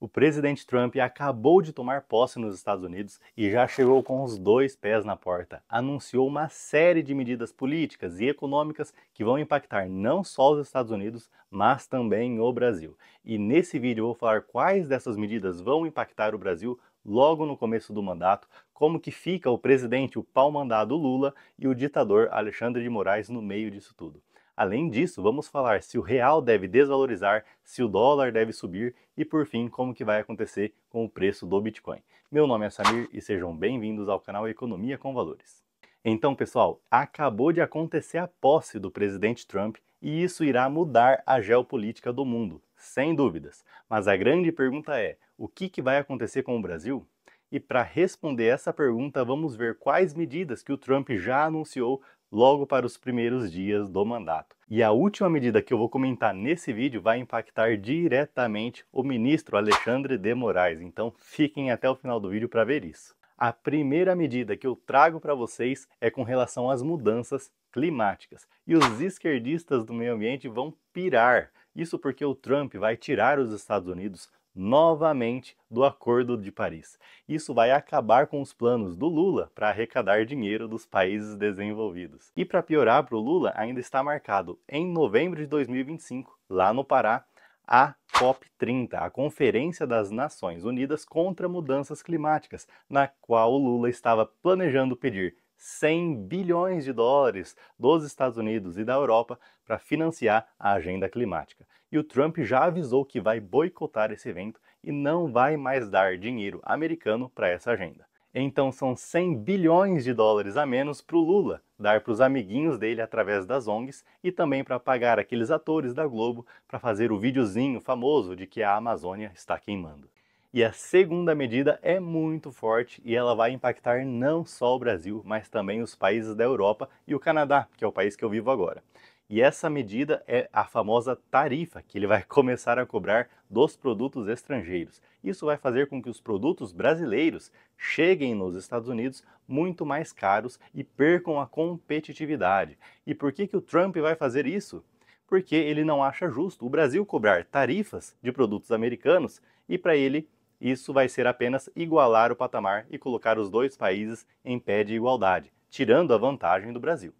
O presidente Trump acabou de tomar posse nos Estados Unidos e já chegou com os dois pés na porta. Anunciou uma série de medidas políticas e econômicas que vão impactar não só os Estados Unidos, mas também o Brasil. E nesse vídeo eu vou falar quais dessas medidas vão impactar o Brasil logo no começo do mandato, como que fica o presidente, o pau-mandado Lula, e o ditador Alexandre de Moraes no meio disso tudo. Além disso, vamos falar se o real deve desvalorizar, se o dólar deve subir e, por fim, como que vai acontecer com o preço do Bitcoin. Meu nome é Samir e sejam bem-vindos ao canal Economia com Valores. Então, pessoal, acabou de acontecer a posse do presidente Trump e isso irá mudar a geopolítica do mundo, sem dúvidas. Mas a grande pergunta é, o que vai acontecer com o Brasil? E para responder essa pergunta, vamos ver quais medidas que o Trump já anunciou logo para os primeiros dias do mandato. E a última medida que eu vou comentar nesse vídeo vai impactar diretamente o ministro Alexandre de Moraes, então fiquem até o final do vídeo para ver isso. A primeira medida que eu trago para vocês é com relação às mudanças climáticas. E os esquerdistas do meio ambiente vão pirar. Isso porque o Trump vai tirar os Estados Unidos novamente do Acordo de Paris. Isso vai acabar com os planos do Lula para arrecadar dinheiro dos países desenvolvidos. E para piorar para o Lula, ainda está marcado em novembro de 2025, lá no Pará, a COP30, a Conferência das Nações Unidas contra Mudanças Climáticas, na qual o Lula estava planejando pedir 100 bilhões de dólares dos Estados Unidos e da Europa para financiar a agenda climática. E o Trump já avisou que vai boicotar esse evento e não vai mais dar dinheiro americano para essa agenda. Então são 100 bilhões de dólares a menos para o Lula dar para os amiguinhos dele através das ONGs e também para pagar aqueles atores da Globo para fazer o videozinho famoso de que a Amazônia está queimando. E a segunda medida é muito forte e ela vai impactar não só o Brasil, mas também os países da Europa e o Canadá, que é o país que eu vivo agora. E essa medida é a famosa tarifa que ele vai começar a cobrar dos produtos estrangeiros. Isso vai fazer com que os produtos brasileiros cheguem nos Estados Unidos muito mais caros e percam a competitividade. E por que o Trump vai fazer isso? Porque ele não acha justo o Brasil cobrar tarifas de produtos americanos e para ele isso vai ser apenas igualar o patamar e colocar os dois países em pé de igualdade, tirando a vantagem do Brasil.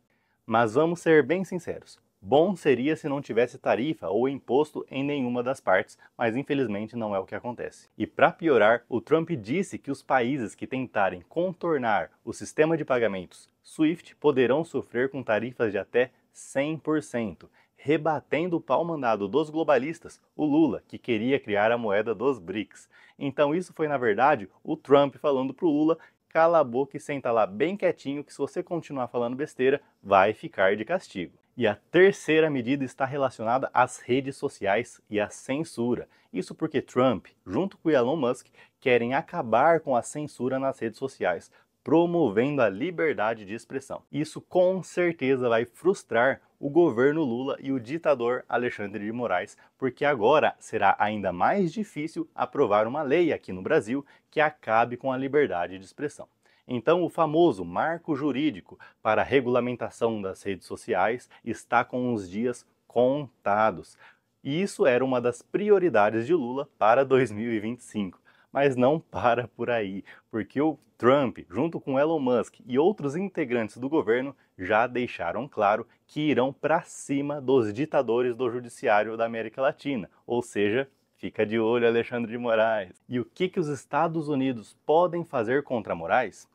Mas vamos ser bem sinceros, bom seria se não tivesse tarifa ou imposto em nenhuma das partes, mas infelizmente não é o que acontece. E para piorar, o Trump disse que os países que tentarem contornar o sistema de pagamentos SWIFT poderão sofrer com tarifas de até 100%. Rebatendo o pau-mandado dos globalistas, o Lula, que queria criar a moeda dos BRICS. Então isso foi, na verdade, o Trump falando para o Lula, cala a boca e senta lá bem quietinho que se você continuar falando besteira, vai ficar de castigo. E a terceira medida está relacionada às redes sociais e à censura. Isso porque Trump, junto com Elon Musk, querem acabar com a censura nas redes sociais, promovendo a liberdade de expressão. Isso com certeza vai frustrar o governo Lula e o ditador Alexandre de Moraes, porque agora será ainda mais difícil aprovar uma lei aqui no Brasil que acabe com a liberdade de expressão. Então, o famoso marco jurídico para a regulamentação das redes sociais está com os dias contados. E isso era uma das prioridades de Lula para 2025. Mas não para por aí, porque o Trump, junto com Elon Musk e outros integrantes do governo, já deixaram claro que irão para cima dos ditadores do judiciário da América Latina, ou seja, fica de olho Alexandre de Moraes. E o que os Estados Unidos podem fazer contra Moraes?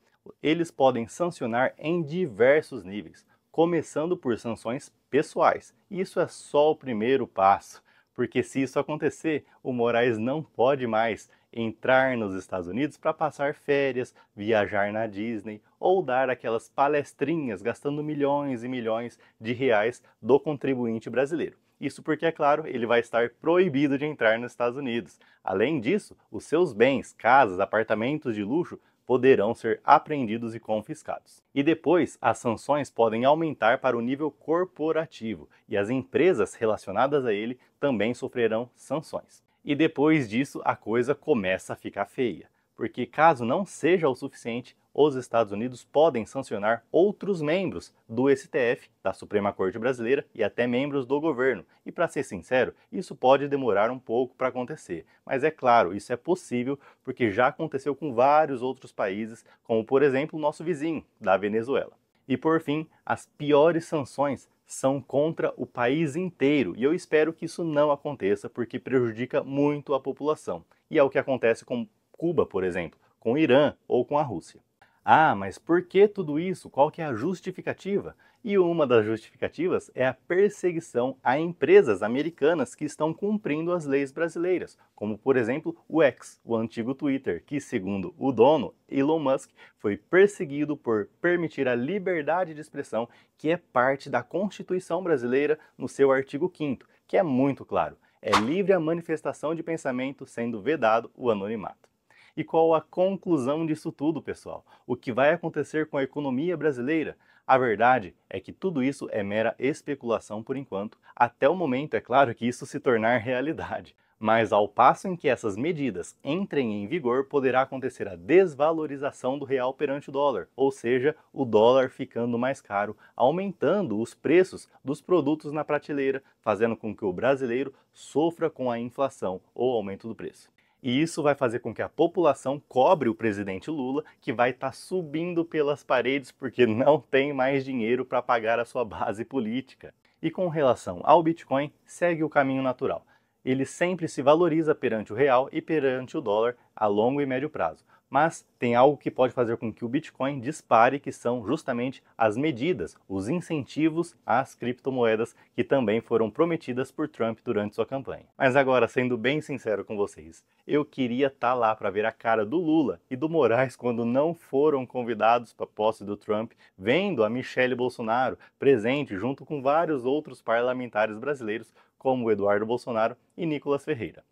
Eles podem sancionar em diversos níveis, começando por sanções pessoais. Isso é só o primeiro passo, porque se isso acontecer, o Moraes não pode mais entrar nos Estados Unidos para passar férias, viajar na Disney ou dar aquelas palestrinhas gastando milhões e milhões de reais do contribuinte brasileiro. Isso porque, é claro, ele vai estar proibido de entrar nos Estados Unidos. Além disso, os seus bens, casas, apartamentos de luxo poderão ser apreendidos e confiscados. E depois, as sanções podem aumentar para o nível corporativo e as empresas relacionadas a ele também sofrerão sanções. E depois disso, a coisa começa a ficar feia, porque caso não seja o suficiente, os Estados Unidos podem sancionar outros membros do STF, da Suprema Corte Brasileira e até membros do governo. E para ser sincero, isso pode demorar um pouco para acontecer. Mas é claro, isso é possível porque já aconteceu com vários outros países, como por exemplo o nosso vizinho, da Venezuela. E por fim, as piores sanções são contra o país inteiro, e eu espero que isso não aconteça porque prejudica muito a população. E é o que acontece com Cuba, por exemplo, com o Irã ou com a Rússia. Ah, mas por que tudo isso? Qual que é a justificativa? E uma das justificativas é a perseguição a empresas americanas que estão cumprindo as leis brasileiras, como por exemplo o X, o antigo Twitter, que segundo o dono, Elon Musk, foi perseguido por permitir a liberdade de expressão, que é parte da Constituição brasileira no seu artigo 5º, que é muito claro, é livre a manifestação de pensamento, sendo vedado o anonimato. E qual a conclusão disso tudo, pessoal? O que vai acontecer com a economia brasileira? A verdade é que tudo isso é mera especulação por enquanto, até o momento, é claro, que isso se tornar realidade. Mas ao passo em que essas medidas entrem em vigor, poderá acontecer a desvalorização do real perante o dólar, ou seja, o dólar ficando mais caro, aumentando os preços dos produtos na prateleira, fazendo com que o brasileiro sofra com a inflação ou aumento do preço. E isso vai fazer com que a população cobre o presidente Lula, que vai estar subindo pelas paredes porque não tem mais dinheiro para pagar a sua base política. E com relação ao Bitcoin, segue o caminho natural. Ele sempre se valoriza perante o real e perante o dólar a longo e médio prazo. Mas tem algo que pode fazer com que o Bitcoin dispare, que são justamente as medidas, os incentivos às criptomoedas que também foram prometidas por Trump durante sua campanha. Mas agora, sendo bem sincero com vocês, eu queria estar lá para ver a cara do Lula e do Moraes quando não foram convidados para a posse do Trump, vendo a Michelle Bolsonaro presente junto com vários outros parlamentares brasileiros, como o Eduardo Bolsonaro e Nicolas Ferreira.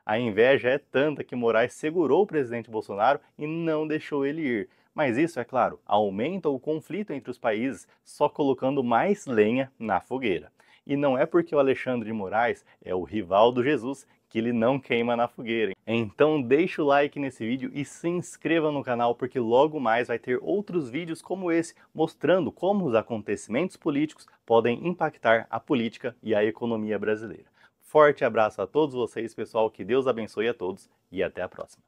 A inveja é tanta que Moraes segurou o presidente Bolsonaro e não deixou ele ir. Mas isso, é claro, aumenta o conflito entre os países, só colocando mais lenha na fogueira. E não é porque o Alexandre de Moraes é o rival do Jesus que ele não queima na fogueira. Então deixa o like nesse vídeo e se inscreva no canal, porque logo mais vai ter outros vídeos como esse, mostrando como os acontecimentos políticos podem impactar a política e a economia brasileira. Forte abraço a todos vocês, pessoal, que Deus abençoe a todos e até a próxima.